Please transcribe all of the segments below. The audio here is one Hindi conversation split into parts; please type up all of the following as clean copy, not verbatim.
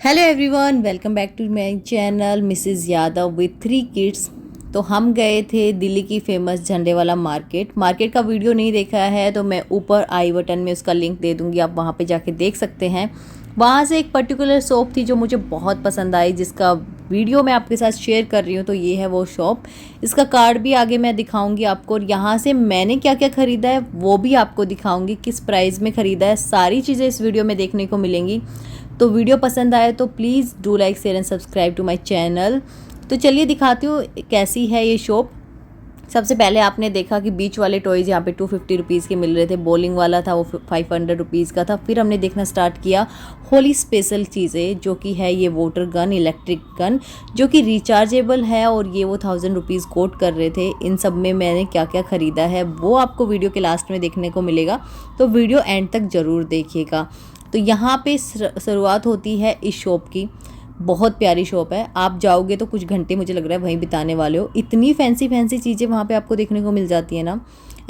Hello everyone, welcome back to my channel Mrs Yadav with 3 kids. तो हम गए थे दिल्ली की फेमस झंडे वाला मार्केट का वीडियो नहीं देखा है तो मैं ऊपर आई बटन में उसका लिंक दे दूंगी, आप वहां पे जाके देख सकते हैं। वहां से एक पर्टिकुलर शॉप थी जो मुझे बहुत पसंद आई, जिसका वीडियो मैं आपके साथ शेयर कर रही हूँ। तो ये है वो शॉप, इसका कार्ड भी आगे मैं दिखाऊंगी आपको, और यहाँ से मैंने क्या क्या ख़रीदा है वो भी आपको दिखाऊंगी, किस प्राइस में ख़रीदा है। सारी चीज़ें इस वीडियो में देखने को मिलेंगी। तो वीडियो पसंद आए तो please do like share and subscribe to my channel. तो चलिए दिखाती हूँ कैसी है ये शॉप। सबसे पहले आपने देखा कि बीच वाले टॉयज़ यहाँ पे 250 रुपीज़ के मिल रहे थे, बॉलिंग वाला था वो 500 रुपीज़ का था। फिर हमने देखना स्टार्ट किया होली स्पेशल चीज़ें, जो कि है ये वाटर गन, इलेक्ट्रिक गन, जो कि रिचार्जेबल है, और ये वो 1000 रुपीज़ कोट कर रहे थे। इन सब में मैंने क्या क्या ख़रीदा है वो आपको वीडियो के लास्ट में देखने को मिलेगा, तो वीडियो एंड तक ज़रूर देखिएगा। तो यहाँ पे शुरुआत होती है इस शॉप की। बहुत प्यारी शॉप है, आप जाओगे तो कुछ घंटे मुझे लग रहा है वहीं बिताने वाले हो। इतनी फैंसी फैंसी चीज़ें वहाँ पे आपको देखने को मिल जाती है ना।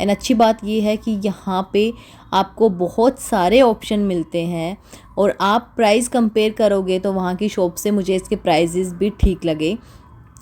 एंड अच्छी बात ये है कि यहाँ पे आपको बहुत सारे ऑप्शन मिलते हैं, और आप प्राइस कंपेयर करोगे तो वहाँ की शॉप से मुझे इसके प्राइजेस भी ठीक लगे।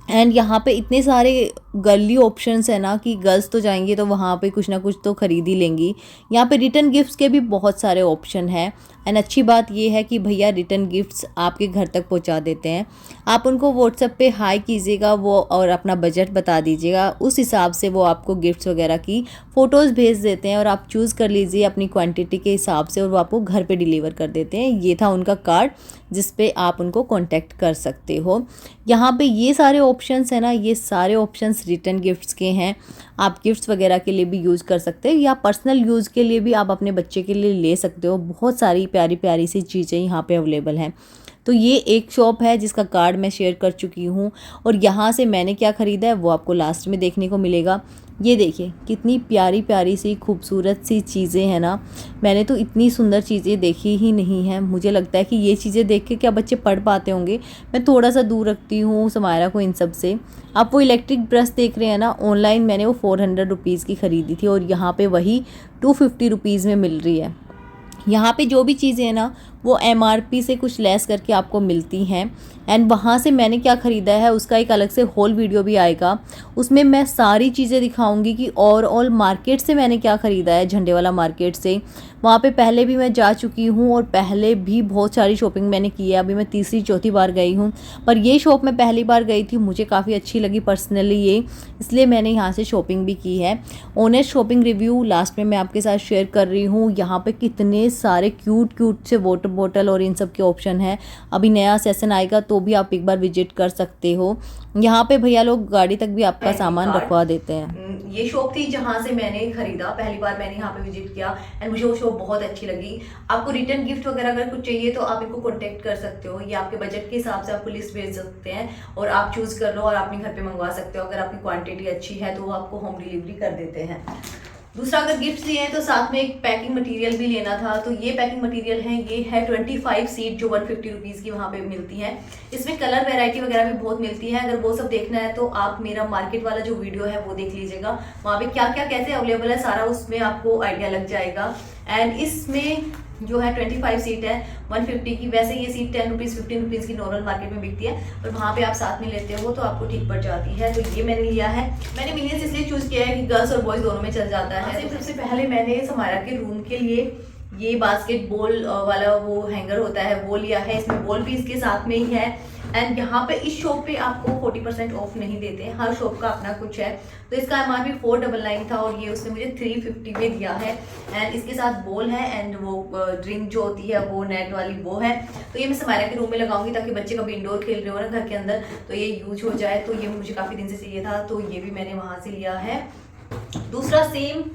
एंड यहाँ पे इतने सारे गर्ली ऑप्शंस है ना कि गर्ल्स तो जाएंगी तो वहाँ पे कुछ ना कुछ तो ख़रीद ही लेंगी। यहाँ पे रिटर्न गिफ्ट्स के भी बहुत सारे ऑप्शन हैं। एंड अच्छी बात ये है कि भैया रिटर्न गिफ्ट्स आपके घर तक पहुँचा देते हैं। आप उनको व्हाट्सएप पे हाई कीजिएगा वो, और अपना बजट बता दीजिएगा, उस हिसाब से वो आपको गिफ्ट्स वगैरह की फ़ोटोज़ भेज देते हैं, और आप चूज़ कर लीजिए अपनी क्वान्टिटी के हिसाब से, और वो आपको घर पर डिलीवर कर देते हैं। ये था उनका कार्ड जिस पे आप उनको कांटेक्ट कर सकते हो। यहाँ पे ये सारे ऑप्शंस है ना, ये सारे ऑप्शंस रिटर्न गिफ्ट्स के हैं। आप गिफ्ट्स वगैरह के लिए भी यूज़ कर सकते हो, या पर्सनल यूज़ के लिए भी आप अपने बच्चे के लिए ले सकते हो। बहुत सारी प्यारी प्यारी सी चीज़ें यहाँ पे अवेलेबल हैं। तो ये एक शॉप है जिसका कार्ड मैं शेयर कर चुकी हूँ, और यहाँ से मैंने क्या ख़रीदा है वो आपको लास्ट में देखने को मिलेगा। ये देखिए कितनी प्यारी प्यारी सी खूबसूरत सी चीज़ें हैं ना। मैंने तो इतनी सुंदर चीज़ें देखी ही नहीं हैं। मुझे लगता है कि ये चीज़ें देख के क्या बच्चे पढ़ पाते होंगे। मैं थोड़ा सा दूर रखती हूँ समायरा को इन सब से। आप वो इलेक्ट्रिक ब्रश देख रहे हैं ना, ऑनलाइन मैंने वो 400 रुपीज़ की ख़रीदी थी, और यहाँ पे वही 250 रुपीज़ में मिल रही है। यहाँ पे जो भी चीज़ें हैं ना वो MRP से कुछ लेस करके आपको मिलती हैं। एंड वहाँ से मैंने क्या ख़रीदा है उसका एक अलग से होल वीडियो भी आएगा, उसमें मैं सारी चीज़ें दिखाऊंगी कि ओवरऑल मार्केट से मैंने क्या ख़रीदा है, झंडे वाला मार्केट से। वहाँ पे पहले भी मैं जा चुकी हूँ, और पहले भी बहुत सारी शॉपिंग मैंने की है। अभी मैं तीसरी चौथी बार गई हूँ, पर ये शॉप मैं पहली बार गई थी, मुझे काफ़ी अच्छी लगी पर्सनली ये, इसलिए मैंने यहाँ से शॉपिंग भी की है। ऑनेस्ट शॉपिंग रिव्यू लास्ट में मैं आपके साथ शेयर कर रही हूँ। यहाँ पे कितने सारे क्यूट क्यूट से वाटर बॉटल और इन सब के ऑप्शन है। अभी नया सेशन आएगा तो भी आप एक बार विजिट कर सकते हो। यहाँ पे भैया लोग गाड़ी तक भी आपका सामान रखवा देते हैं। ये शॉप थी जहाँ से मैंने खरीदा, पहली बार मैंने यहाँ पे विजिट किया, एंड मुझे वो शॉप बहुत अच्छी लगी। आपको रिटर्न गिफ्ट वगैरह अगर कुछ चाहिए तो आप इनको कॉन्टेक्ट कर सकते हो, ये आपके बजट के हिसाब से आपको लिस्ट भेज सकते हैं, और आप चूज कर लो और अपने घर पे मंगवा सकते हो। अगर आपकी क्वांटिटी अच्छी है तो वो आपको होम डिलीवरी कर देते हैं। दूसरा, अगर गिफ्ट लिए हैं तो साथ में एक पैकिंग मटेरियल भी लेना था। तो ये पैकिंग मटेरियल है, ये है 25 सीट जो 150 रुपीज़ की वहाँ पे मिलती है। इसमें कलर वैरायटी वगैरह भी बहुत मिलती है। अगर वो सब देखना है तो आप मेरा मार्केट वाला जो वीडियो है वो देख लीजिएगा, वहाँ पे क्या क्या कैसे अवेलेबल है सारा उसमें आपको आइडिया लग जाएगा। एंड इसमें जो है 25 सीट है 150 की। वैसे ये सीट 10 रुपीज़ 15 रुपीज़ की नॉर्मल मार्केट में बिकती है, और वहाँ पे आप साथ में लेते हो तो आपको ठीक पड़ जाती है। तो ये मैंने लिया है। मैंने मिलियंस इसलिए चूज़ किया है कि गर्ल्स और बॉयज़ दोनों में चल जाता है। सबसे पहले मैंने समारा के रूम के लिए ये बास्केटबॉल वाला वो हैंगर होता है वो लिया है। इसमें बॉल भी इसके साथ में ही है। एंड यहाँ पे इस शॉप पे आपको 40% ऑफ नहीं देते हैं, हर शॉप का अपना कुछ है। तो इसका MRP 499 था, और ये उसने मुझे 350 में दिया है। एंड इसके साथ बॉल है, एंड वो ड्रिंक जो होती है वो नेट वाली वो है। तो ये मैं समारा के रूम में लगाऊंगी ताकि बच्चे कभी इंडोर खेल रहे हो ना घर के अंदर तो ये यूज हो जाए। तो ये मुझे काफ़ी दिन से चाहिए था, तो ये भी मैंने वहाँ से लिया है। दूसरा सेम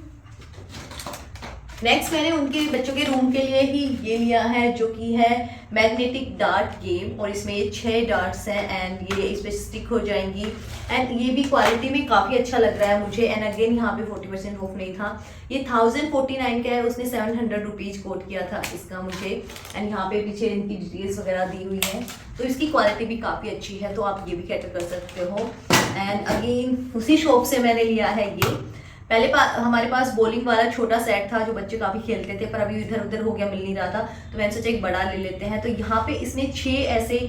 नेक्स्ट मैंने उनके बच्चों के रूम के लिए ही ये लिया है, जो कि है मैग्नेटिक डार्ट गेम, और इसमें ये 6 डार्ट्स हैं, एंड ये इस पर स्टिक हो जाएंगी। एंड ये भी क्वालिटी में काफ़ी अच्छा लग रहा है मुझे। एंड अगेन यहाँ पे 40% ऑफ नहीं था। ये 1049 का है, उसने 700 रुपीज़ कोट किया था इसका मुझे। एंड यहाँ पे पीछे इनकी डिटेल्स वगैरह दी हुई है, तो इसकी क्वालिटी भी काफ़ी अच्छी है, तो आप ये भी कैटर कर सकते हो। एंड अगेन उसी शॉप से मैंने लिया है ये पहले हमारे पास बॉलिंग वाला छोटा सेट था जो बच्चे काफ़ी खेलते थे, पर अभी इधर उधर हो गया, मिल नहीं रहा था, तो मैंने सोचा एक बड़ा ले लेते हैं। तो यहाँ पे इसमें 6 ऐसे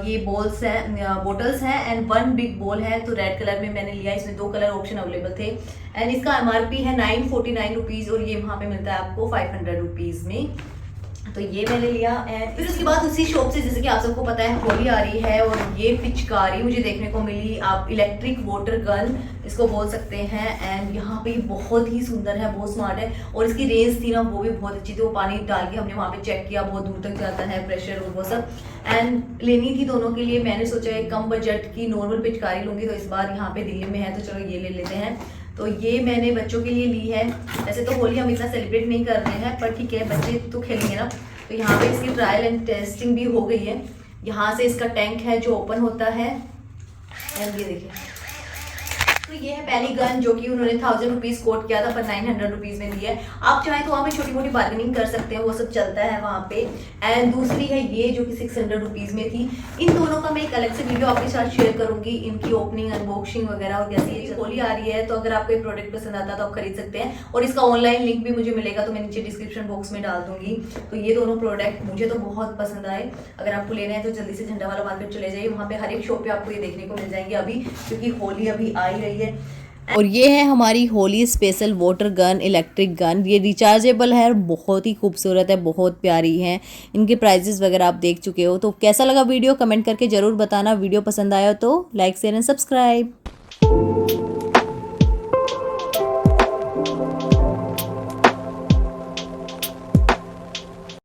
ये बॉल्स हैं, बोटल्स हैं एंड 1 बिग बॉल है। तो रेड कलर में मैंने लिया, इसमें 2 कलर ऑप्शन अवेलेबल थे एंड इसका MRP है 949 रुपीज़ और ये वहाँ पे मिलता है आपको 500 रुपीज़ में। तो ये मैंने लिया एंड फिर उसके बाद उसी शॉप से, जैसे कि आप सबको पता है होली आ रही है, और ये पिचकारी मुझे देखने को मिली, आप इलेक्ट्रिक वाटर गन इसको बोल सकते हैं। एंड यहाँ पे बहुत ही सुंदर है, बहुत स्मार्ट है, और इसकी रेंज थी ना वो भी बहुत अच्छी थी। वो पानी डाल के हमने वहाँ पे चेक किया, बहुत दूर तक जाता है प्रेशर और वो सब। एंड लेनी थी दोनों के लिए, मैंने सोचा एक कम बजट की नॉर्मल पिचकारी लूँगी, तो इस बार यहाँ पे दिल्ली में है तो चलो ये ले लेते हैं। तो ये मैंने बच्चों के लिए ली है। वैसे तो होली हम इतना सेलिब्रेट नहीं कर रहे हैं, पर ठीक है बच्चे तो खेलेंगे ना। तो यहाँ पे इसकी ट्रायल एंड टेस्टिंग भी हो गई है। यहाँ से इसका टैंक है जो ओपन होता है एंड ये देखिए। तो ये है पहली गन जो कि उन्होंने 1000 रुपीज़ कोट किया था, पर 900 रुपीज़ में दी है। आप चाहें तो वहाँ पे छोटी मोटी बार्गेनिंग कर सकते हैं, वो सब चलता है वहाँ पे। एंड दूसरी है ये जो कि 600 रुपीज़ में थी। इन दोनों का मैं एक अलग से वीडियो आपके साथ शेयर करूंगी, इनकी ओपनिंग, अनबॉक्सिंग वगैरह, और कैसे ये होली आ रही है। तो अगर आपको ये प्रोडक्ट पसंद आता है तो आप खरीद सकते हैं, और इसका ऑनलाइन लिंक भी मुझे मिलेगा तो मैं नीचे डिस्क्रिप्शन बॉक्स में डाल दूंगी। तो ये दोनों प्रोडक्ट मुझे तो बहुत पसंद आए। अगर आपको लेना है तो जल्दी से झंडा वाला मार्केट चले जाइए, वहाँ पे हर एक शॉप पे आपको ये देखने को मिल जाएंगे अभी, क्योंकि होली अभी आ ही रही है। और ये है हमारी Holi special water gun, electric gun. ये रिचार्जेबल है, बहुत ही खूबसूरत है, बहुत प्यारी है। इनके प्राइजेस वगैरह आप देख चुके हो। तो कैसा लगा वीडियो कमेंट करके ज़रूर बताना। वीडियो पसंद आया तो लाइक शेयर एंड सब्सक्राइब।